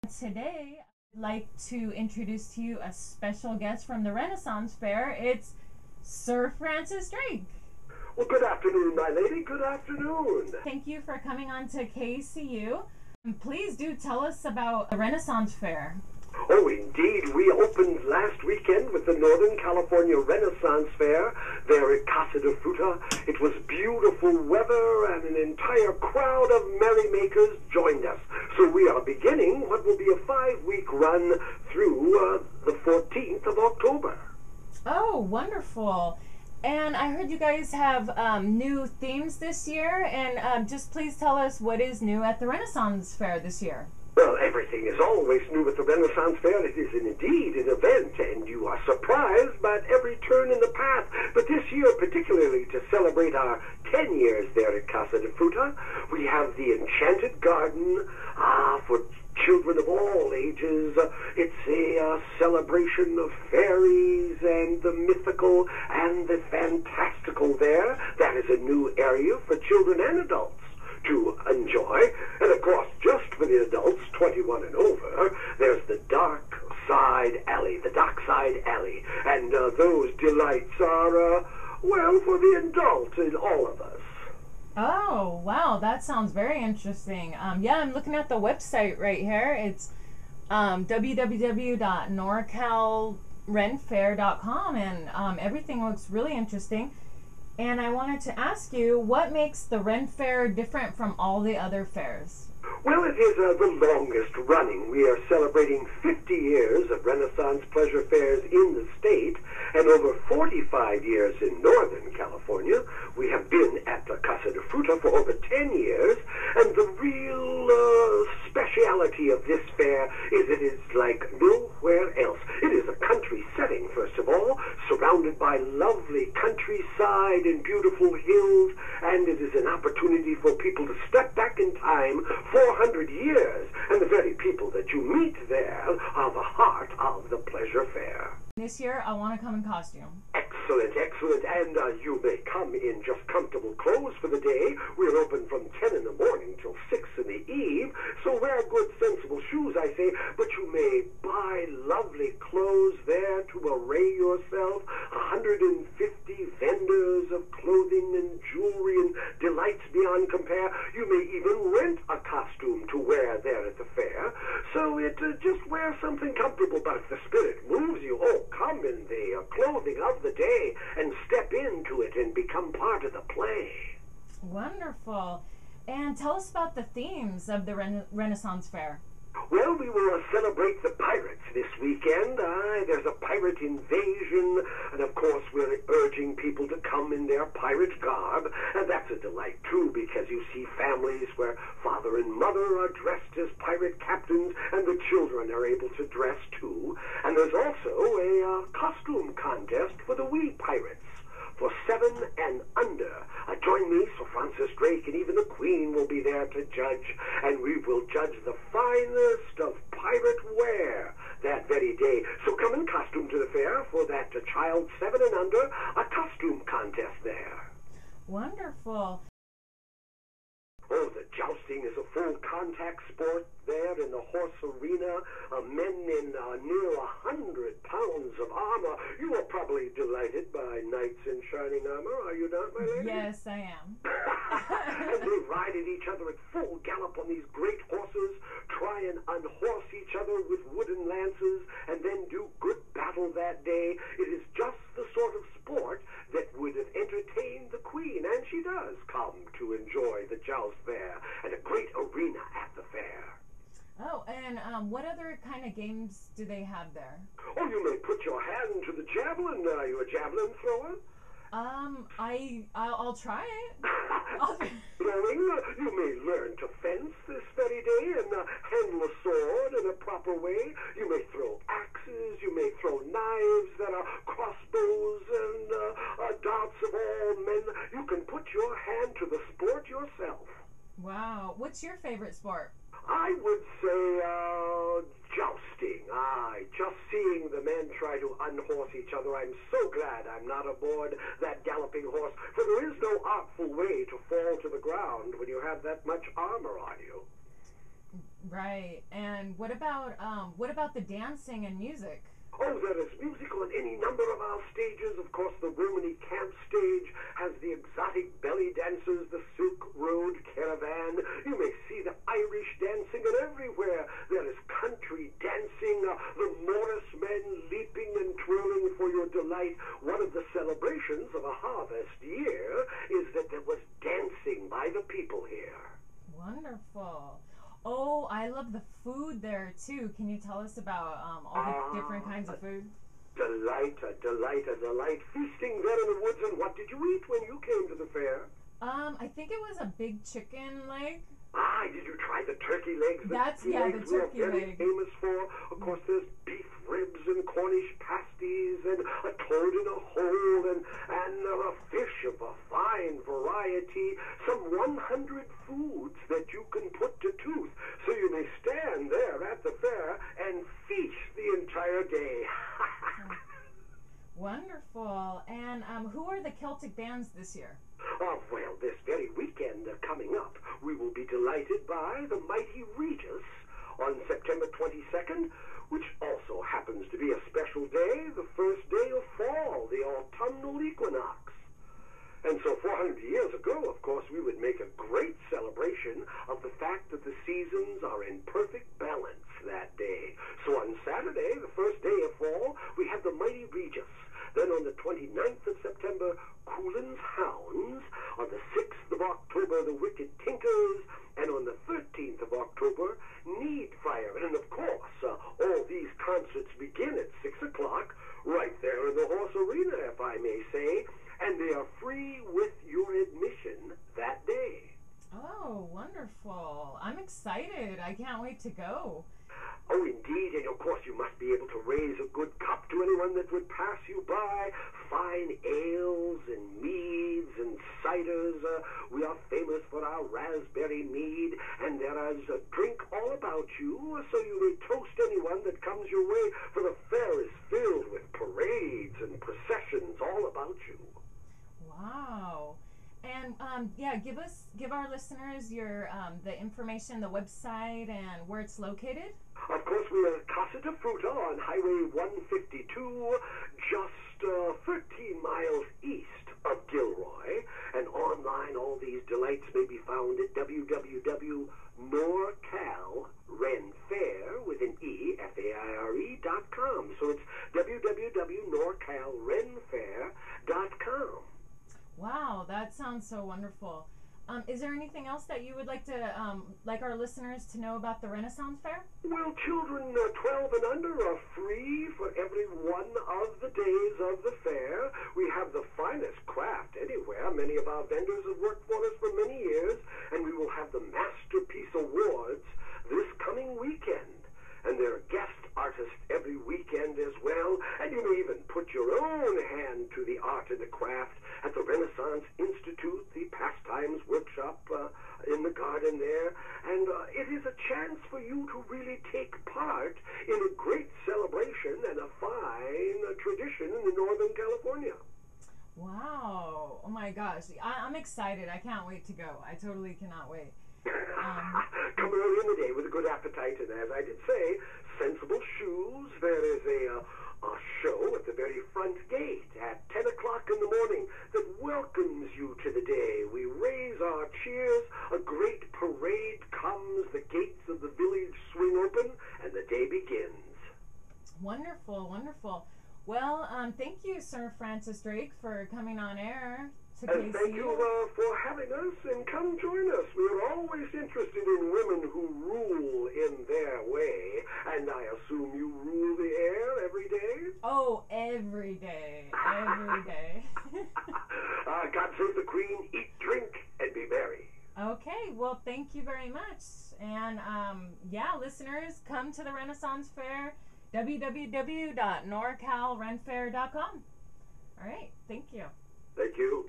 Today, I'd like to introduce to you a special guest from the Renaissance Fair. It's Sir Francis Drake. Well, good afternoon, my lady. Good afternoon. Thank you for coming on to KCU. And please do tell us about the Renaissance Fair. Oh, indeed. We opened last weekend with the Northern California Renaissance Fair there at Casa de Fruta. It was beautiful weather and an entire crowd of merrymakers joined us. So we are beginning what will be a 5-week run through the 14th of October. Oh, wonderful. And I heard you guys have new themes this year, and just please tell us what is new at the Renaissance Fair this year. Well, everything is always new at the Renaissance Fair. It is indeed an event, and you are surprised by every turn in the path. But this year, particularly to celebrate our 10 years there at Casa de Fruta, we have the Enchanted Garden for children of all ages. It's a celebration of fairies and the mythical and the fantastical there. That is a new area for children and adults to enjoy. And of course, just for the adults 21 and over, there's the Dark Side Alley, and those delights are, well, for the adult in all of us. Oh, wow, that sounds very interesting. Yeah, I'm looking at the website right here. It's www.norcalrenfair.com, and everything looks really interesting. And I wanted to ask you, what makes the Ren Fair different from all the other fairs? Well, it is the longest running. We are celebrating 50 years of Renaissance pleasure fairs in the state, and over 45 years in Northern California. We have been at the Casa de Fruta for over 10 years, and the real speciality of this fair is it is like nowhere else. It is a country setting, first of all, surrounded by lovely countryside and beautiful hills, and it is an opportunity for people to step back in time 400 years, and the very people that you meet there are the heart of the pleasure fair. This year, I want to come in costume. Excellent, excellent. And you may come in just comfortable clothes for the day. We're open from 10 in the morning till 6 in the eve. So wear good, sensible shoes, I say. But you may buy lovely clothes there to array yourself. 150 vendors of clothing and jewelry and delights beyond compare. You may even rent a costume to wear there at the fair. So just wear something comfortable. But if the spirit moves you, oh, come in the clothing of the day and step into it and become part of the play. Wonderful. And tell us about the themes of the Renaissance Fair. Well, we will celebrate the pirates this weekend. There's a pirate invasion, and of course we're urging people to come in their pirate garb, and that's a delight too, because you see families where father and mother are dressed as pirate captains, and the children are able to dress too. And there's also a costume contest for the wee pirates. For 7 and under. Join me, Sir Francis Drake, and even the Queen will be there to judge, and we will judge the finest of pirate wear that very day. So come in costume to the fair for that child 7 and under, a costume contest there. Wonderful. Oh, the jousting is a full contact sport there in the horse arena. Men in near 100 pounds of armor. You are probably delighted by knights in shining armor, are you not, my lady? Yes, I am. And they ride at each other at full gallop on these great horses, try and unhorse each other with wooden lances, and then do good battle that day. It is just the sort of sport that would have entertained the Queen, and she does come to enjoy the joust there, and a great arena at the fair. Oh, and what other kind of games do they have there? Oh, you may put your hand to the javelin. Are you a javelin thrower? I'll try it. Throwing, you may learn to fence this very day and handle a sword in a proper way. You may throw axes, you may throw knives that are crossbows and darts of all men. You can put your hand to the sport yourself. Wow. What's your favorite sport? I would say jousting. Just seeing the men try to unhorse each other. I'm so glad I'm not aboard that galloping horse, for there is no artful way to fall to the ground when you have that much armor on you. Right. And what about the dancing and music? Oh, there is music on any number of our stages. Of course, the Romany camp stage has the exotic belly dancers, the Silk Road Caravan. You may see the Irish dancing, and everywhere there is country dancing, the Morris men leaping and twirling for your delight. One of the celebrations of a harvest year is that there was dancing by the people here. Wonderful. Oh, I love the food there too. Can you tell us about all the different kinds of food? Delight, a delight, a delight. Feasting there in the woods, and what did you eat when you came to the fair? I think it was a big chicken leg. Ah, did you try the turkey legs? The turkey we are very leg. famous for. Of course, there's beef ribs and Cornish pasties and a toad in a hole and a fish of a fine variety. Some 100 foods that you can put to tooth. So you may stand there at the fair and feast the entire day. Wonderful. And who are the Celtic bands this year? Oh, well, this very weekend coming up, we will be delighted by the mighty Regis on September 22nd, which also happens to be a special day, the first day of fall, the autumnal equinox. And so 400 years ago, of course, we would make a great celebration of the fact that the seasons are in perfect balance that day. So on Saturday, the first day of fall, we have the mighty Regis. Then on the 29th of September, Coolin's Hounds. On the 6th of October, the Wicked Tinkers. And on the 13th of October, Need Fire. And of course, all these concerts begin at 6 o'clock, right there in the Horse Arena, if I may say. And they are free with your admission that day. Oh, wonderful. I'm excited. I can't wait to go. Oh, indeed, and of course you must be able to raise a good cup to anyone that would pass you by. Fine ales and meads and ciders. We are famous for our raspberry mead, and there is a drink all about you, so you may toast anyone that comes your way, for the fair is filled with parades and processions all about you. Wow. And give our listeners your the information, the website, and where it's located. Of course, we are at Casa de Fruta on Highway 152, just 13 miles east of Gilroy. And online, all these delights may be found at www.norcalrenfair, with an E, F-A-I-R-E.com. So it's www.norcalrenfair.com. Wow, that sounds so wonderful. Is there anything else that you would like to like our listeners to know about the Renaissance Fair? Well, children 12 and under are free for every one of the days of the fair. We have the finest craft anywhere. Many of our vendors have worked for us for many years, and we will have the Masterpiece Awards this coming weekend. And there are guest artists every weekend as well, and you may even put your own hand to the art and the craft at the Renaissance Institute, the Pastimes Workshop in the garden there, and it is a chance for you to really take part in a great celebration and a fine tradition in Northern California. Wow. Oh my gosh. I'm excited. I can't wait to go. I totally cannot wait. Come early in the day with a good appetite, and as I did say, sensible shoes. There is a show at the very front gate at 10 o'clock in the morning that welcomes you to the day. We raise our cheers, a great parade comes, the gates of the village swing open, and the day begins. Wonderful, wonderful. Well, thank you, Sir Francis Drake, for coming on air to KC. And thank you for having us, and come join us. We are always interested in women who rule in their way, and I assume you rule the air every day? Oh, every day. Every day. God save the Queen, eat, drink, and be merry. Okay, well, thank you very much. And, listeners, come to the Renaissance Fair, www.norcalrenfair.com. All right, thank you. Thank you.